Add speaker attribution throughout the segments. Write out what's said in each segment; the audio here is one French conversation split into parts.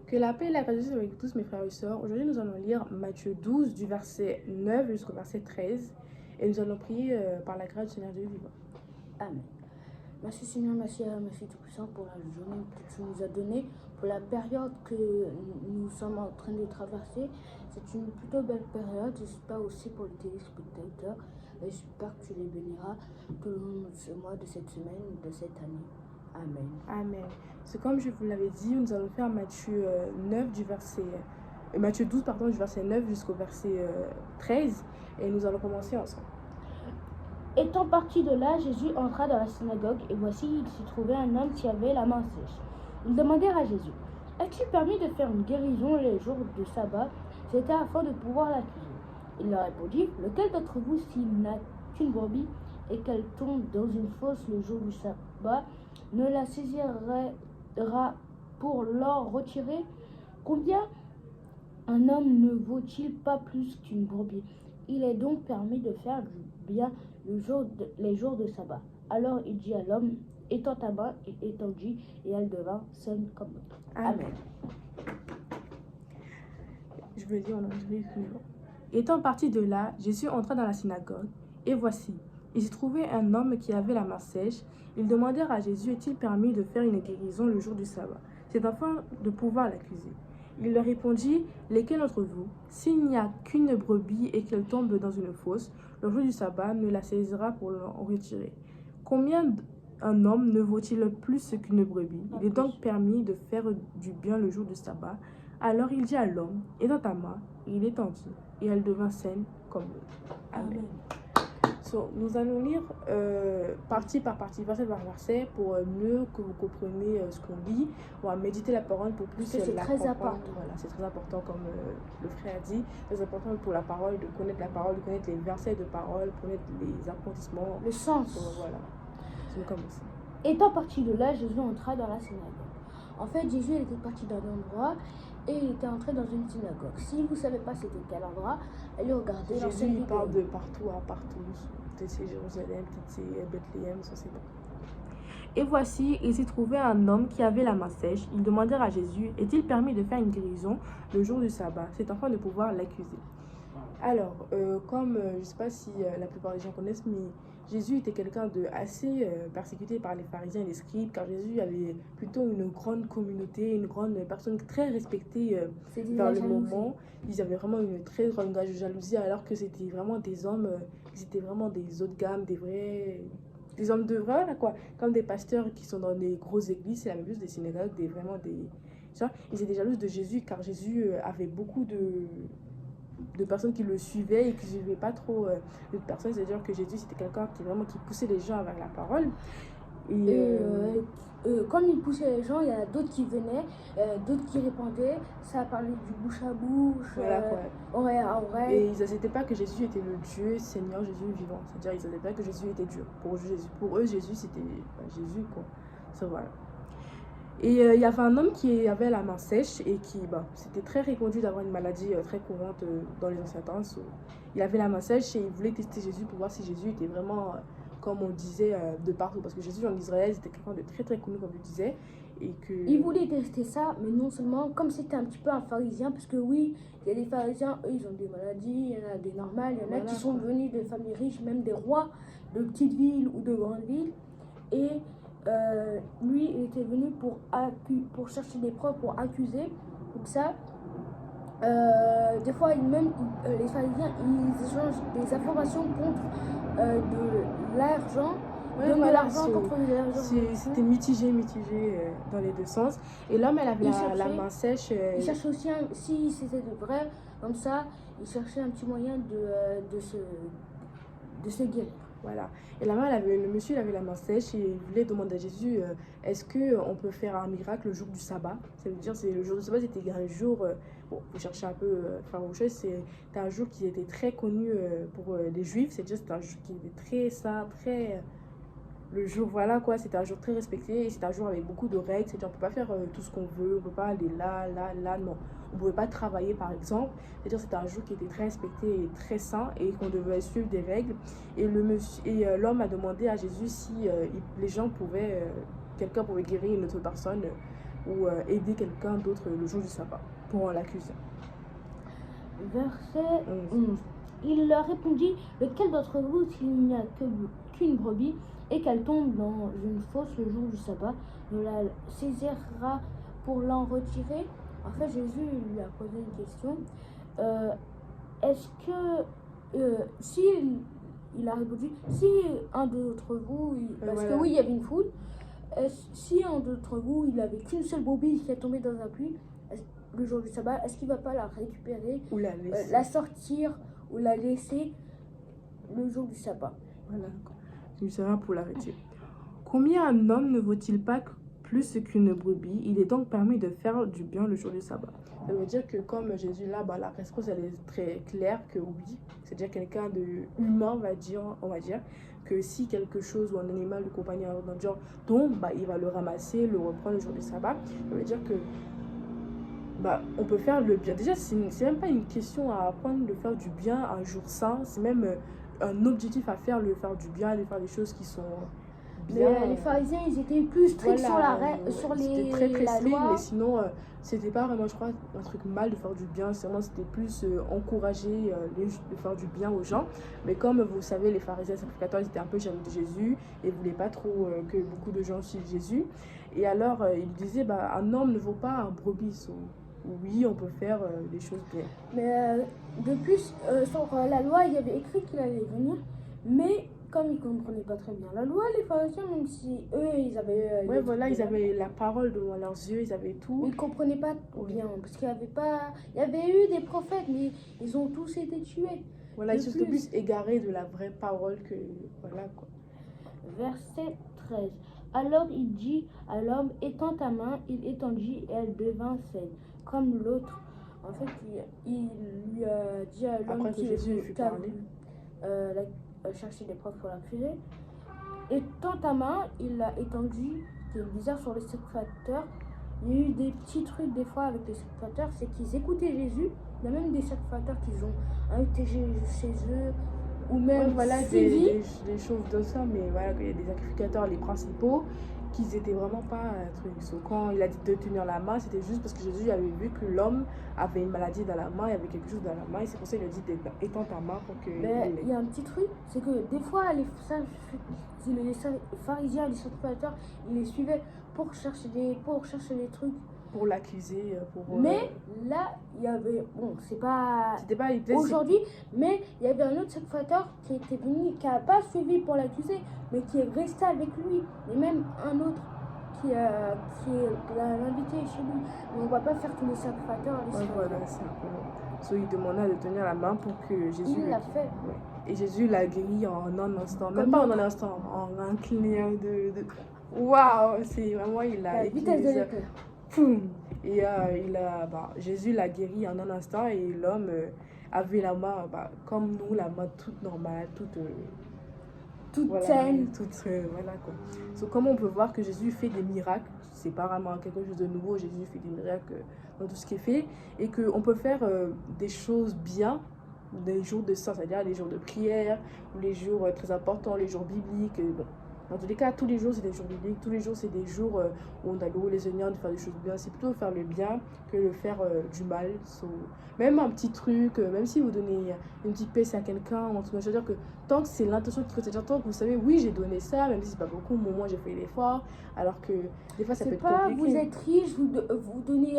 Speaker 1: Que la paix et la grâce soient avec vous tous mes frères et sœurs. Aujourd'hui, nous allons lire Matthieu 12 du verset 9 jusqu'au verset 13 et nous allons prier par la grâce du Seigneur Dieu vivant.
Speaker 2: Amen. Merci Seigneur, merci Tout-Puissant pour la journée que tu nous as donnée, pour la période que nous sommes en train de traverser. C'est une plutôt belle période, j'espère aussi pour les téléspectateurs. J'espère que tu les béniras tout le long de ce mois, de cette semaine, de cette année. Amen.
Speaker 1: Amen. C'est comme je vous l'avais dit, nous allons faire Matthieu 9 du verset Matthieu 12 pardon, du verset 9 jusqu'au verset 13 et nous allons commencer ensemble.
Speaker 2: Étant parti de là, Jésus entra dans la synagogue et voici, il s'y trouvait un homme qui avait la main sèche. Ils demandèrent à Jésus: As-tu permis de faire une guérison les jours de sabbat? C'était afin de pouvoir l'accuser. Il leur répondit: Lequel d'entre vous, s'il n'a qu'une brebis et qu'elle tombe dans une fosse le jour du sabbat, ne la saisira pour l'en retirer? Combien un homme ne vaut-il pas plus qu'une brebis? Il est donc permis de faire du bien les jours de sabbat. Alors il dit à l'homme: Étends ta main, il étendit, et elle devint saine comme l'autre. Amen.
Speaker 1: Je veux dire en anglais suivant. Étant parti de là, Jésus entra dans la synagogue, et voici, il s'y trouvait un homme qui avait la main sèche. Ils demandèrent à Jésus: Est-il permis de faire une guérison le jour du sabbat? C'est afin de pouvoir l'accuser. Il leur répondit: Lesquels d'entre vous, s'il n'y a qu'une brebis et qu'elle tombe dans une fosse, le jour du sabbat ne la saisira pour l'en retirer? Combien un homme ne vaut-il plus qu'une brebis? Il est donc permis de faire du bien le jour du sabbat. Alors il dit à l'homme: Étends ta main. Il étendit, et elle devint saine comme l'autre. Amen. So, nous allons lire partie par partie, verset par verset, pour mieux que vous compreniez ce qu'on lit. On va méditer la parole pour plus
Speaker 2: c'est
Speaker 1: la
Speaker 2: très
Speaker 1: comprendre.
Speaker 2: important.
Speaker 1: Voilà, c'est très important, comme le frère a dit. C'est important pour la parole, de connaître la parole, de connaître les versets de parole, connaître les approfondissements.
Speaker 2: Le sens.
Speaker 1: So, voilà, c'est comme ça.
Speaker 2: Étant parti de là, Jésus entra dans la synagogue. En fait, Jésus était parti d'un endroit et il était entré dans une synagogue. Si vous ne savez pas c'était quel endroit, allez regarder dans
Speaker 1: Jésus, il parle de partout à partout. Peut-être c'est Jérusalem, peut-être c'est Bethléem, ça c'est bon. Et voici, il s'y trouvait un homme qui avait la main sèche. Ils demandèrent à Jésus: Est-il permis de faire une guérison le jour du sabbat? C'est afin de pouvoir l'accuser. Alors, comme je ne sais pas si la plupart des gens connaissent, mais Jésus était quelqu'un de assez persécuté par les pharisiens et les scribes, car Jésus avait plutôt une grande communauté, une grande personne très respectée vers le moment. Ils avaient vraiment une très grande gage de jalousie, alors que c'était vraiment des hommes, ils étaient vraiment des hauts de gamme, des hommes de vrai, quoi, comme des pasteurs qui sont dans des grosses églises, c'est la même chose des synagogues, ils étaient jaloux de Jésus, car Jésus avait beaucoup de personnes qui le suivaient et qui ne suivaient pas trop de personnes. C'est-à-dire que Jésus, c'était quelqu'un qui poussait les gens vers la parole.
Speaker 2: Comme il poussait les gens, il y a d'autres qui venaient, d'autres qui répondaient. Ça parlait du bouche à bouche,
Speaker 1: voilà,
Speaker 2: oreille à oreille.
Speaker 1: Et ils n'acceptaient pas que Jésus était le Dieu, Seigneur, Jésus vivant. C'est-à-dire qu'ils n'acceptaient pas que Jésus était Dieu. Pour eux, Jésus, c'était Jésus, quoi. Ça, voilà. Et il y avait un homme qui avait la main sèche et qui, c'était très répandu d'avoir une maladie très courante dans les anciens temps. Il avait la main sèche et il voulait tester Jésus pour voir si Jésus était vraiment, comme on disait, de partout. Parce que Jésus en Israël, c'était quelqu'un de très très connu, comme je disais. Et que...
Speaker 2: Il voulait tester ça, mais non seulement, comme c'était un petit peu un pharisien, parce que oui, il y a des pharisiens, eux, ils ont des maladies, il y en a des normales, il y en a qui sont venus de familles riches, même des rois de petites villes ou de grandes villes. Et lui, il était venu pour chercher des preuves, pour accuser. Comme ça, des fois, les pharisiens, ils échangent des informations contre de l'argent.
Speaker 1: Ouais,
Speaker 2: donc
Speaker 1: voilà,
Speaker 2: l'argent contre de l'argent.
Speaker 1: C'était mitigé dans les deux sens. Et l'homme, elle avait la main sèche.
Speaker 2: Il cherchait aussi, si c'était de vrai, comme ça, il cherchait un petit moyen de se guérir.
Speaker 1: Voilà. Et le monsieur, il avait la main sèche et il voulait demander à Jésus, est-ce qu'on peut faire un miracle le jour du sabbat? Ça veut dire, le jour du sabbat, c'était un jour, bon, vous cherchez un peu faroucheux, c'était un jour qui était très connu pour les juifs, c'est-à-dire c'était un jour qui était très saint, très... le jour, voilà quoi, c'était un jour très respecté et c'était un jour avec beaucoup de règles, c'est-à-dire on peut pas faire tout ce qu'on veut, on peut pas aller là, non. On pouvait pas travailler par exemple, c'est-à-dire c'était un jour qui était très respecté et très saint et qu'on devait suivre des règles. Et l'homme a demandé à Jésus si les gens pouvaient, quelqu'un pouvait guérir une autre personne ou aider quelqu'un d'autre le jour du sabbat pour l'accuser.
Speaker 2: Verset 11. Il leur répondit, lequel d'entre vous, s'il n'y a qu'une brebis et qu'elle tombe dans une fosse le jour du sabbat, ne la saisira pour l'en retirer? En fait, Jésus lui a posé une question. Est-ce que, si il a répondu, si un d'entre vous, parce que oui, il y avait une foule, si un d'entre vous, il avait qu'une seule brebis qui est tombée dans la pluie, le jour du sabbat, est-ce qu'il ne va pas la récupérer,
Speaker 1: ou
Speaker 2: la sortir ou la laisser le jour du sabbat?
Speaker 1: Voilà, il sera pour l'arrêter. Combien un homme ne vaut-il pas plus qu'une brebis? Il est donc permis de faire du bien le jour du sabbat. Ça veut dire que comme Jésus là, la réponse elle est très claire que oui. C'est-à-dire quelqu'un de humain, on va dire que si quelque chose ou un animal de compagnie dans genre tombe, il va le ramasser, le reprendre le jour du sabbat. Ça veut dire que on peut faire le bien. Déjà, c'est même pas une question à apprendre de faire du bien un jour saint. C'est même un objectif à faire, le faire du bien, de faire des choses qui sont bien.
Speaker 2: Mais les pharisiens, ils étaient plus stricts sur
Speaker 1: c'était très strict, mais sinon, c'était pas vraiment, je crois, un truc mal de faire du bien. C'était plus encourager de faire du bien aux gens. Mais comme vous savez, les pharisiens sacrificateurs, ils étaient un peu jaloux de Jésus et voulaient pas trop que beaucoup de gens suivent Jésus. Et alors, ils disaient, un homme ne vaut pas un brebis. Oui, on peut faire des choses bien.
Speaker 2: Mais de plus, sur la loi, il y avait écrit qu'il allait venir. Mais comme ils ne comprenaient pas très bien la loi, les pharisiens, même si eux, ils avaient...
Speaker 1: ils avaient la parole devant leurs yeux, ils avaient tout.
Speaker 2: Mais ils ne comprenaient pas bien, parce qu'il y avait pas... Il y avait eu des prophètes, mais ils ont tous été tués.
Speaker 1: Voilà, ils se sont plus égarés de la vraie parole que... Voilà, quoi.
Speaker 2: Verset 13. Alors il dit à l'homme, étends ta main, il étendit et elle devint saine. Comme l'autre, en fait, il lui a dit à l'homme qui chercher des preuves pour l'accuser. Étends ta main, il l'a étendu. Ce qui est bizarre sur les sacrificateurs, il y a eu des petits trucs des fois avec les sacrificateurs, c'est qu'ils écoutaient Jésus. Il y a même des sacrificateurs qui ont invité Jésus chez eux, ou même
Speaker 1: des choses de ça, mais voilà, il y a des sacrificateurs, les principaux, qu'ils étaient vraiment pas quand il a dit de tenir la main, c'était juste parce que Jésus avait vu que l'homme avait une maladie dans la main, il y avait quelque chose dans la main, et c'est pour ça qu'il a dit étends ta main pour que...
Speaker 2: Mais il y a un petit truc, c'est que des fois les pharisiens, les sacrificateurs, ils les suivaient pour chercher des trucs.
Speaker 1: Pour l'accuser,
Speaker 2: Mais là, il y avait... Bon, c'était pas aujourd'hui, mais il y avait un autre sacrificateur qui était venu, qui n'a pas suivi pour l'accuser, mais qui est resté avec lui. Et même un autre qui l'a invité chez lui. Mais on ne va pas faire tous les sacrificateurs.
Speaker 1: Voilà, c'est un peu... il demanda de tenir la main pour que Jésus...
Speaker 2: Il l'a fait.
Speaker 1: Ouais. Et Jésus l'a guéri en un instant. Même pas en un instant, en un clin de... Waouh, c'est vraiment... Il a... Et Jésus l'a guéri en un instant et l'homme avait la main comme nous, la main toute normale, toute
Speaker 2: saine.
Speaker 1: Voilà quoi. So, comme on peut voir que Jésus fait des miracles, c'est pas vraiment quelque chose de nouveau, Jésus fait des miracles dans tout ce qu'il fait et qu'on peut faire des choses bien des jours de saint, c'est-à-dire les jours de prière ou les jours très importants, les jours bibliques. Bon. Dans tous les cas, tous les jours, c'est des jours bibliques. Tous les jours, c'est des jours où on doit louer les Seigneurs, de faire des choses bien. C'est plutôt faire le bien que de faire du mal. So, même un petit truc, même si vous donnez une petite pièce à quelqu'un, c'est-à-dire que tant que c'est l'intention qui compte, c'est-à-dire tant que vous savez, oui, j'ai donné ça, même si c'est pas beaucoup, au moins j'ai fait l'effort. Alors que des fois, ça peut être compliqué.
Speaker 2: Vous êtes riche, vous donnez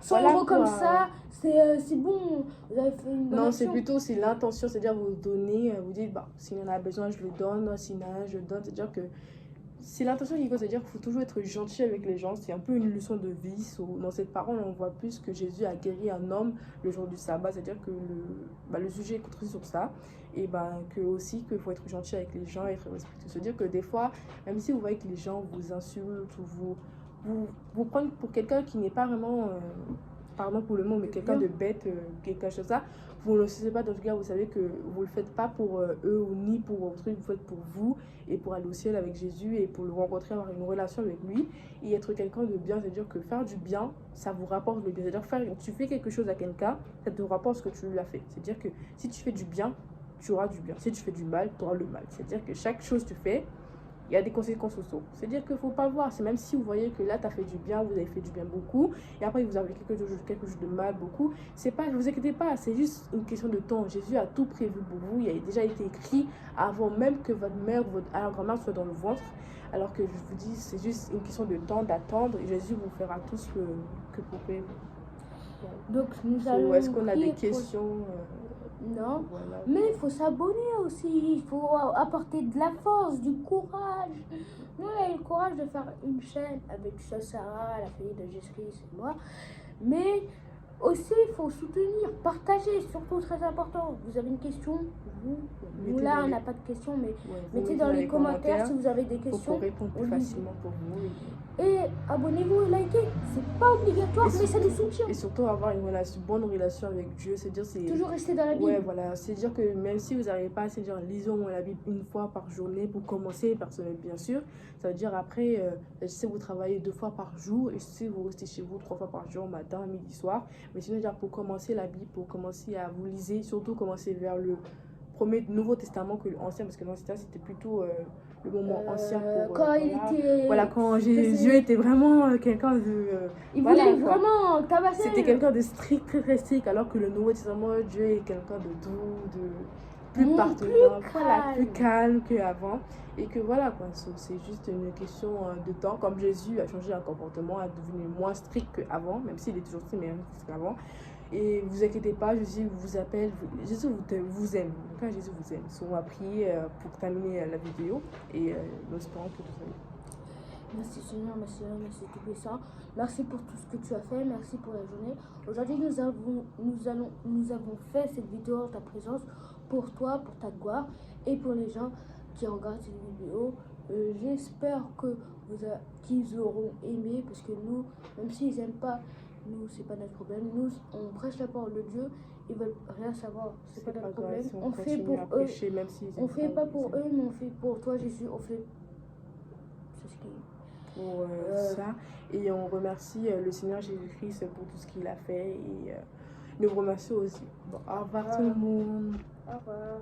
Speaker 2: 100 euros comme ça, c'est bon, vous avez fait une donation.
Speaker 1: Non, c'est plutôt l'intention, c'est-à-dire vous donnez, vous dites, s'il y en a besoin, je le donne, s'il y en a, je donne. C'est-à-dire que c'est l'intention qui compte, c'est-à-dire qu'il faut toujours être gentil avec les gens. C'est un peu une leçon de vie. Dans cette parole, on voit plus que Jésus a guéri un homme le jour du sabbat, c'est-à-dire que le sujet est construit sur ça. Et que aussi qu'il faut être gentil avec les gens, être respectueux. C'est-à-dire que des fois, même si vous voyez que les gens vous insultent ou vous prennent pour quelqu'un qui n'est pas vraiment, pardon pour le mot, mais quelqu'un de bête, quelque chose comme ça, vous ne le savez pas, dans tout cas, vous savez que vous ne le faites pas pour eux ou ni pour autrui, vous le faites pour vous et pour aller au ciel avec Jésus et pour le rencontrer, avoir une relation avec lui et être quelqu'un de bien. C'est-à-dire que faire du bien, ça vous rapporte le bien. C'est-à-dire tu fais quelque chose à quelqu'un, ça te rapporte ce que tu lui as fait. C'est-à-dire que si tu fais du bien, tu auras du bien. Si tu fais du mal, tu auras le mal. C'est-à-dire que chaque chose que tu fais, il y a des conséquences aussi. C'est-à-dire qu'il ne faut pas voir. C'est même si vous voyez que là, tu as fait du bien, vous avez fait du bien beaucoup, et après, vous avez quelque chose de mal beaucoup. C'est pas, ne vous inquiétez pas, c'est juste une question de temps. Jésus a tout prévu pour vous. Il a déjà été écrit avant même que votre mère, votre grand-mère soit dans le ventre. Alors que je vous dis, c'est juste une question de temps, d'attendre. Et Jésus vous fera tout ce que vous pouvez.
Speaker 2: Donc, nous allons.
Speaker 1: Est-ce qu'on a des questions
Speaker 2: Non,
Speaker 1: voilà.
Speaker 2: Mais il faut s'abonner aussi, il faut apporter de la force, du courage. Nous, on a eu le courage de faire une chaîne avec Sarah, la famille de Jésus-Christ et moi. Mais aussi, il faut soutenir, partager, surtout très important. Vous avez une question? Nous là, on n'a pas de questions, mais mettez dans les commentaires si vous avez des questions.
Speaker 1: Pour répondre plus facilement pour vous.
Speaker 2: Et abonnez-vous et likez. C'est pas obligatoire, mais ça nous soutient.
Speaker 1: Et surtout avoir une bonne relation avec Dieu. C'est-à-dire,
Speaker 2: toujours rester dans la Bible.
Speaker 1: Ouais, voilà. C'est-à-dire que même si vous n'arrivez pas, c'est-à-dire lisons la Bible une fois par journée pour commencer, personnellement, bien sûr. Ça veut dire après, si vous travaillez 2 fois par jour et si vous restez chez vous 3 fois par jour, matin, midi, soir. Mais sinon, dire pour commencer la Bible, pour commencer à vous liser, surtout commencer vers le Nouveau Testament que l'Ancien, parce que l'Ancien c'était plutôt le moment ancien pour
Speaker 2: quand il était
Speaker 1: quand Jésus était vraiment quelqu'un de
Speaker 2: il voulait vraiment tabasser.
Speaker 1: C'était quelqu'un de strict, très très strict, alors que le Nouveau Testament, Dieu est quelqu'un de doux, de plus partenant, plus calme qu'avant, et que voilà quoi, c'est juste une question de temps. Comme Jésus a changé un comportement, est devenu moins strict qu'avant, même s'il est toujours strict, mais moins strict qu'avant. Et vous inquiétez pas, Jésus vous appelle, Jésus vous aime. Donc Jésus vous aime. On va prier pour terminer la vidéo et nous espérons que vous allez.
Speaker 2: Merci Seigneur, merci tout puissant. Merci pour tout ce que tu as fait, merci pour la journée. Aujourd'hui nous avons fait cette vidéo en ta présence pour toi, pour ta gloire et pour les gens qui regardent cette vidéo. J'espère qu'ils auront aimé, parce que nous, même s'ils n'aiment pas, nous, c'est pas notre problème. Nous, on prêche la parole de Dieu. Ils veulent rien savoir. C'est pas notre problème.
Speaker 1: Si
Speaker 2: on fait pour eux.
Speaker 1: Prêcher, même si
Speaker 2: on fait pas pour eux, mais on fait pour toi, Jésus. On fait. C'est ce qui.
Speaker 1: Pour ça. Et on remercie le Seigneur Jésus-Christ pour tout ce qu'il a fait. Et nous remercions aussi. Bon, au revoir tout le monde.
Speaker 2: Au revoir.